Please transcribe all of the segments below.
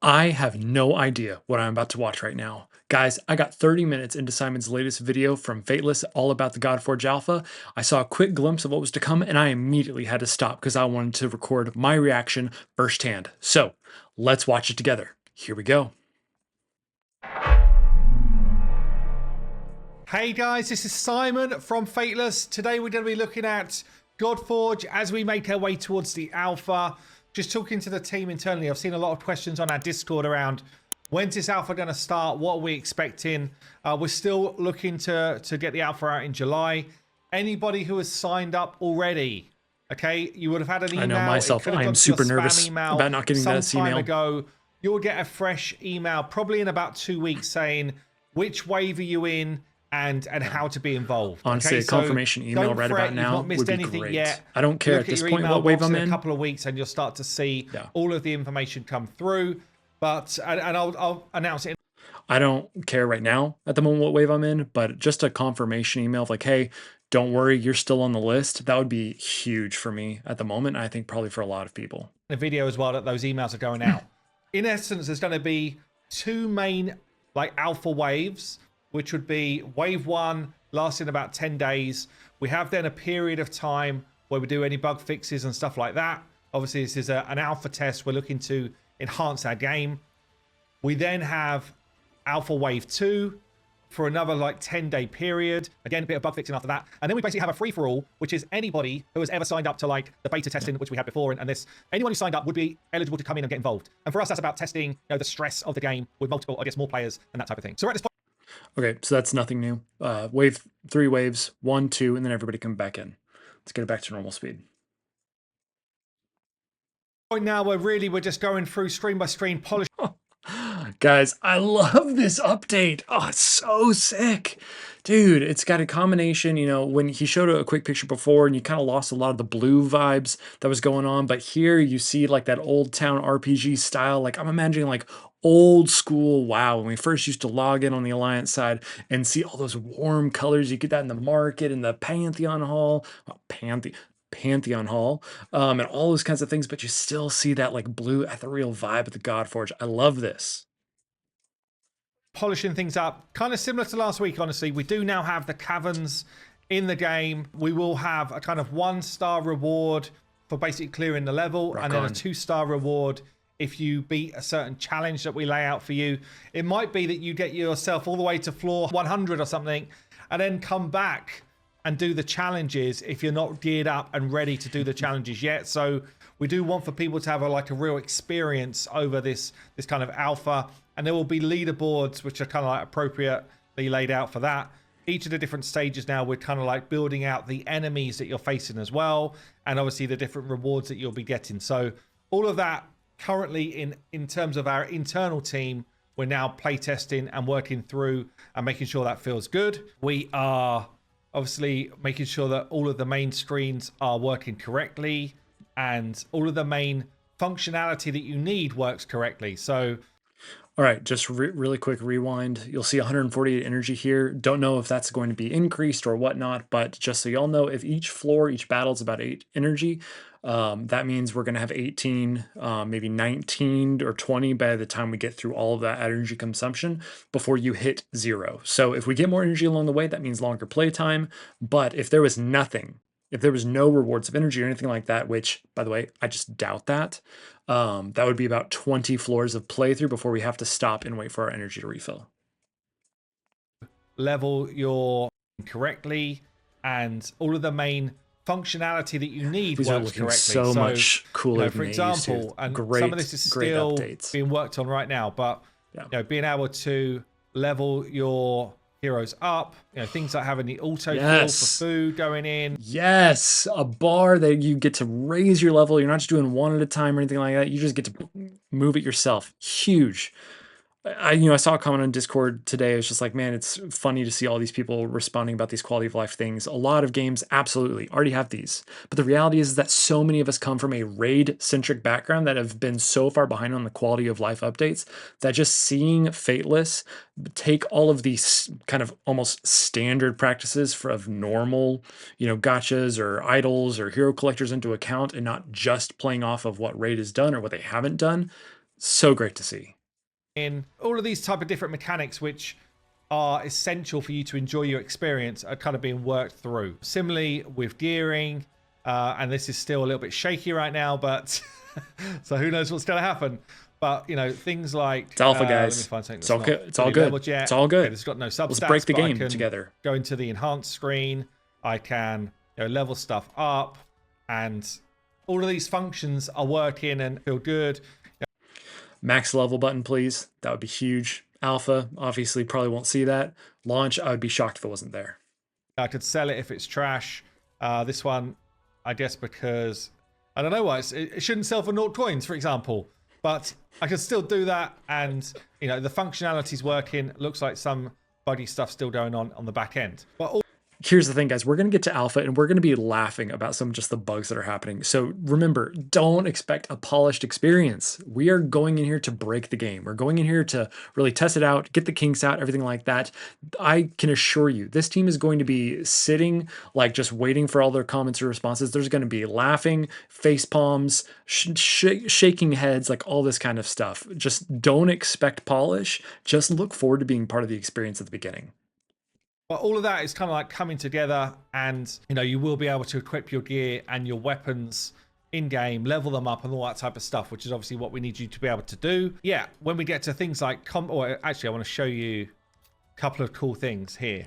I have no idea what I'm about to watch right now. Guys, I got 30 minutes into Simon's latest video from Fateless all about the Godforge Alpha. I saw a quick glimpse of what was to come and I immediately had to stop because I wanted to record my reaction firsthand. So let's watch it together. Here we go. Hey guys, this is Simon from Fateless. Today we're going to be looking at Godforge as we make our way towards the alpha. Just talking to the team internally, I've seen a lot of questions on our Discord around when's this alpha going to start, what are we expecting. We're still looking to get the alpha out in July. Anybody who has signed up already, okay, you would have had an email. I know myself, I am super nervous about not getting that email. Ago, you'll get a fresh email probably in about 2 weeks saying which wave are you in, and how to be involved. Honestly, okay? a confirmation email right about now not missed would be anything great. Yet. I don't care at this point what wave I'm in. A couple of weeks, and you'll start to see all of the information come through. But and I'll announce it. I don't care right now at the moment what wave I'm in, but just a confirmation email of like, hey, don't worry, you're still on the list. That would be huge for me at the moment. I think probably for a lot of people. The video as well that those emails are going out. In essence, there's going to be two main alpha waves, which would be wave 1 lasting about 10 days. We have then a period of time where we do any bug fixes and stuff like that. Obviously, this is an alpha test. We're looking to enhance our game. We then have alpha wave 2 for another 10-day period. Again, a bit of bug fixing after that. And then we basically have a free-for-all, which is anybody who has ever signed up to the beta testing, which we had before. And this, anyone who signed up would be eligible to come in and get involved. And for us, that's about testing the stress of the game with multiple, more players and that type of thing. So we're at this point. Okay, so that's nothing new. Wave 3 waves, 1, 2, and then everybody come back in. Let's get it back to normal speed. Right now, we're just going through stream by stream, polish. Guys, I love this update. Oh, it's so sick. Dude, it's got a combination, when he showed a quick picture before and you kind of lost a lot of the blue vibes that was going on, but here you see that old town RPG style. I'm imagining old school WoW when we first used to log in on the Alliance side and see all those warm colors. You get that in the market, in the Pantheon Hall, Pantheon Hall, and all those kinds of things, but you still see that blue ethereal vibe of the Godforge. I love this. Polishing things up, kind of similar to last week, honestly. We do now have the caverns in the game. We will have a kind of 1-star reward for basically clearing the level, and then a 2-star reward if you beat a certain challenge that we lay out for you. It might be that you get yourself all the way to floor 100 or something, and then come back and do the challenges if you're not geared up and ready to do the challenges yet. So we do want for people to have a real experience over this kind of alpha. And there will be leaderboards which are kind of appropriately laid out for that. Each of the different stages now, we're kind of building out the enemies that you're facing as well, and obviously the different rewards that you'll be getting. So all of that currently in terms of our internal team, we're now playtesting and working through and making sure that feels good. We are obviously making sure that all of the main screens are working correctly and all of the main functionality that you need works correctly. So all right, just really quick rewind. You'll see 148 energy here. Don't know if that's going to be increased or whatnot, but just so y'all know, if each floor, each battle is about 8 energy, that means we're going to have 18, maybe 19 or 20 by the time we get through all of that energy consumption before you hit 0. So if we get more energy along the way, that means longer playtime. But if there was nothing, if there was no rewards of energy or anything like that, which, by the way, I just doubt that, that would be about 20 floors of playthrough before we have to stop and wait for our energy to refill. Level your correctly, and all of the main functionality that you need works correctly. So much cooler. For example, and some of this is still being worked on right now, but being able to level your heroes up, things like having the auto fill for food going in. Yes, a bar that you get to raise your level. You're not just doing one at a time or anything like that. You just get to move it yourself. Huge. I saw a comment on Discord today. It was just man, it's funny to see all these people responding about these quality of life things. A lot of games absolutely already have these. But the reality is that so many of us come from a raid-centric background that have been so far behind on the quality of life updates that just seeing Fateless take all of these kind of almost standard practices of normal, gotchas or idols or hero collectors into account and not just playing off of what raid has done or what they haven't done, So great to see. In all of these type of different mechanics, which are essential for you to enjoy your experience, are kind of being worked through. Similarly with gearing, and this is still a little bit shaky right now, but so who knows what's going to happen. But, you know, things like... It's alpha, let me guys. find something It's that's all not good. It's all fully good. leveled yet. It's all good. Okay, this has got no substats. Let's break the but I game can together. go into the enhanced screen. I can, you know, level stuff up. And all of these functions are working and feel good. Max level button, please. That would be huge. Alpha, obviously, probably won't see that. Launch, I would be shocked if it wasn't there. I could sell it if it's trash. This one, I guess because... I don't know why. It shouldn't sell for 0 coins, for example. But I can still do that. And, you know, the functionality's working. Looks like some buggy stuff still going on the back end. But Here's the thing, guys. We're going to get to alpha and we're going to be laughing about some of just the bugs that are happening. So remember, don't expect a polished experience. We are going in here to break the game. We're going in here to really test it out, get the kinks out, everything like that. I can assure you, this team is going to be sitting, like just waiting for all their comments or responses. There's going to be laughing, face palms, shaking heads, like all this kind of stuff. Just don't expect polish. Just look forward to being part of the experience at the beginning. But all of that is kind of like coming together, and you know, you will be able to equip your gear and your weapons in game, level them up and all that type of stuff, which is obviously what we need you to be able to do. Yeah, when we get to things like or actually I want to show you a couple of cool things here.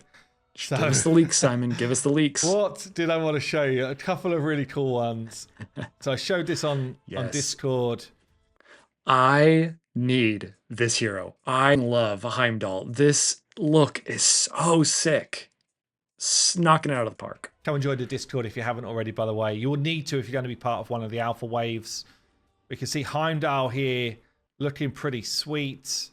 So, give us the leaks, Simon. Give us the leaks. What did I want to show you? A couple of really cool ones. So I showed this on Discord. I need this hero. I love Heimdall. This look is so sick. Knocking it out of the park. Come and join the Discord if you haven't already, by the way. You will need to if you're going to be part of one of the alpha waves. We can see Heimdall here looking pretty sweet.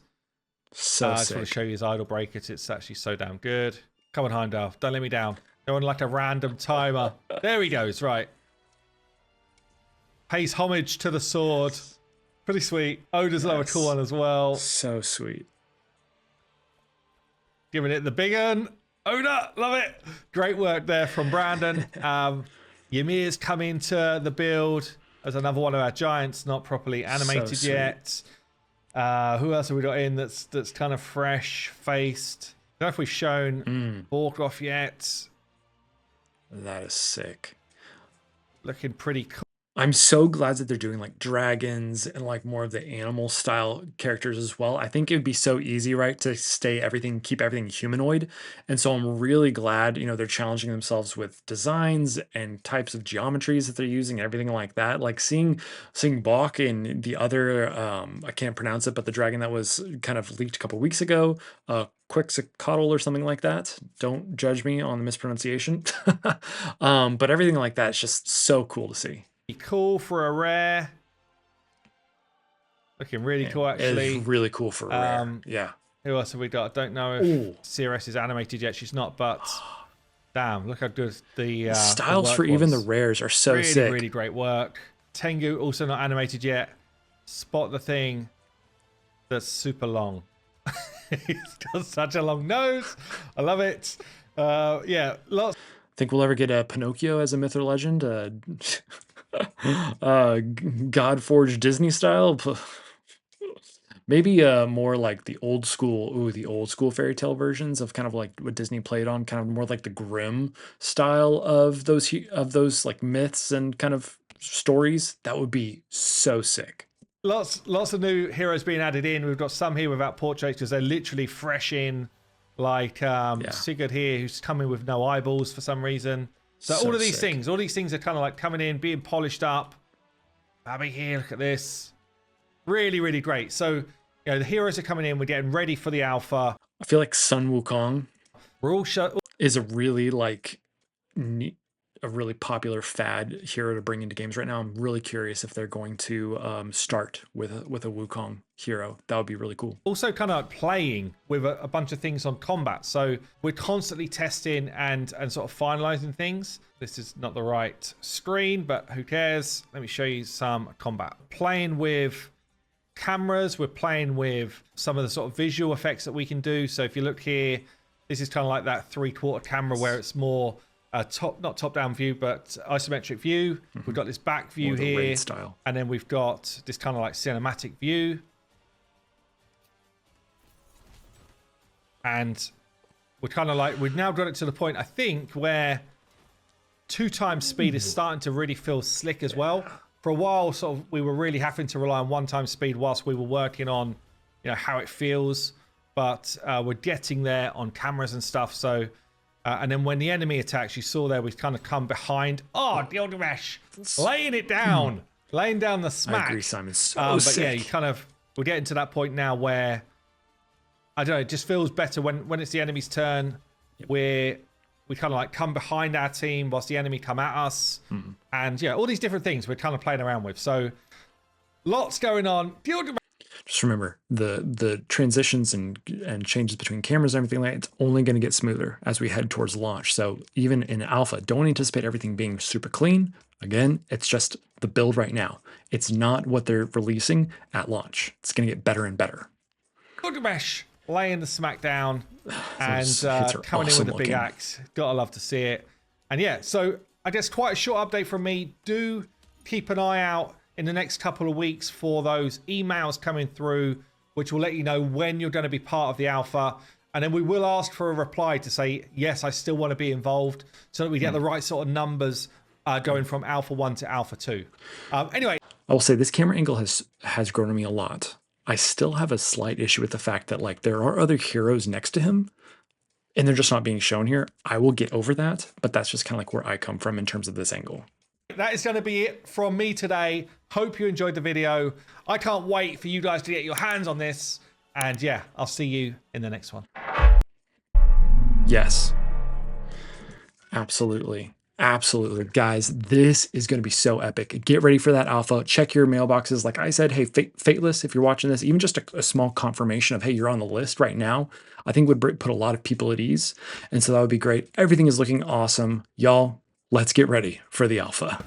So I sick. just want to show you his idol break. It's actually so damn good. Come on, Heimdall. Don't let me down. Go on like a random timer. There he goes. Right. Pays homage to the sword. Pretty sweet. Oda's another cool one as well. So sweet. Giving it the big un. Oda, love it. Great work there from Brandon. Ymir's come into the build as another one of our giants, not properly animated yet. Who else have we got in that's kind of fresh faced? I don't know if we've shown Borgoff yet. That is sick. Looking pretty cool. I'm so glad that they're doing like dragons and like more of the animal style characters as well. I think it would be so easy, right, to keep everything humanoid. And so I'm really glad, you know, they're challenging themselves with designs and types of geometries that they're using, everything like that. Like seeing Bok in the other, I can't pronounce it, but the dragon that was kind of leaked a couple weeks ago, Quetzalcoatl or something like that. Don't judge me on the mispronunciation. But everything like that is just so cool to see. Cool for a rare. Looking really cool, actually. It's really cool for a rare. Yeah. Who else have we got? I don't know if CRS is animated yet. She's not, but damn, look how good the styles for even the rares are so really, sick. Really great work. Tengu also not animated yet. Spot the thing that's super long. He's got such a long nose. I love it. Yeah, lots. Think we'll ever get a Pinocchio as a myth or legend? Godforge Disney style? Maybe more like the old school fairy tale versions of kind of like what Disney played on, kind of more like the grim style of those like myths and kind of stories. That would be so sick. Lots of new heroes being added in. We've got some here without portraits because they're literally fresh in, like Sigurd here, who's coming with no eyeballs for some reason. So all of these things are kind of like coming in, being polished up. Abby here, look at this. Really, really great. So, you know, the heroes are coming in. We're getting ready for the alpha. I feel like Sun Wukong is a really popular fad hero to bring into games right now. I'm really curious if they're going to start with a Wukong hero. That would be really cool. Also kind of playing with a bunch of things on combat. So we're constantly testing and sort of finalizing things. This is not the right screen, but who cares? Let me show you some combat. Playing with cameras. We're playing with some of the sort of visual effects that we can do. So if you look here, this is kind of like that 3/4 camera where it's more not top-down view, but isometric view. We've got this back view here, style. and then we've got this kind of like cinematic view. And we're kind of like, we've now got it to the point, I think, where 2x speed is starting to really feel slick as well. For a while, sort of, we were really having to rely on 1x speed whilst we were working on, how it feels. But we're getting there on cameras and stuff. So, and then when the enemy attacks, you saw there, we kind of come behind. Oh, Gilgamesh, laying it down, laying down the smack. I agree, Simon. But Sick. yeah, you kind of, we're getting to that point now where, I don't know, it just feels better when it's the enemy's turn. We kind of like come behind our team whilst the enemy come at us. And yeah, all these different things we're kind of playing around with. So lots going on. Just remember the transitions and changes between cameras and everything like that, it's only going to get smoother as we head towards launch. So even in alpha, don't anticipate everything being super clean. Again, it's just the build right now. It's not what they're releasing at launch. It's going to get better and better. Gilgamesh laying the smack down and coming awesome in with the big axe. Gotta love to see it. And yeah, so I guess quite a short update from me. Do keep an eye out in the next couple of weeks for those emails coming through, which will let you know when you're going to be part of the alpha. And then we will ask for a reply to say, yes, I still want to be involved, so that we get the right sort of numbers going from alpha 1 to alpha 2. Anyway. I will say this camera angle has grown on me a lot. I still have a slight issue with the fact that like there are other heroes next to him and they're just not being shown here. I will get over that, but that's just kind of like where I come from in terms of this angle. That is going to be it from me today. Hope you enjoyed the video. I can't wait for you guys to get your hands on this. And yeah, I'll see you in the next one. Yes. Absolutely. Absolutely. Guys, this is going to be so epic. Get ready for that alpha. Check your mailboxes. Like I said, hey, Fateless, if you're watching this, even just a small confirmation of, hey, you're on the list right now, I think would put a lot of people at ease. And so that would be great. Everything is looking awesome. Y'all, let's get ready for the alpha.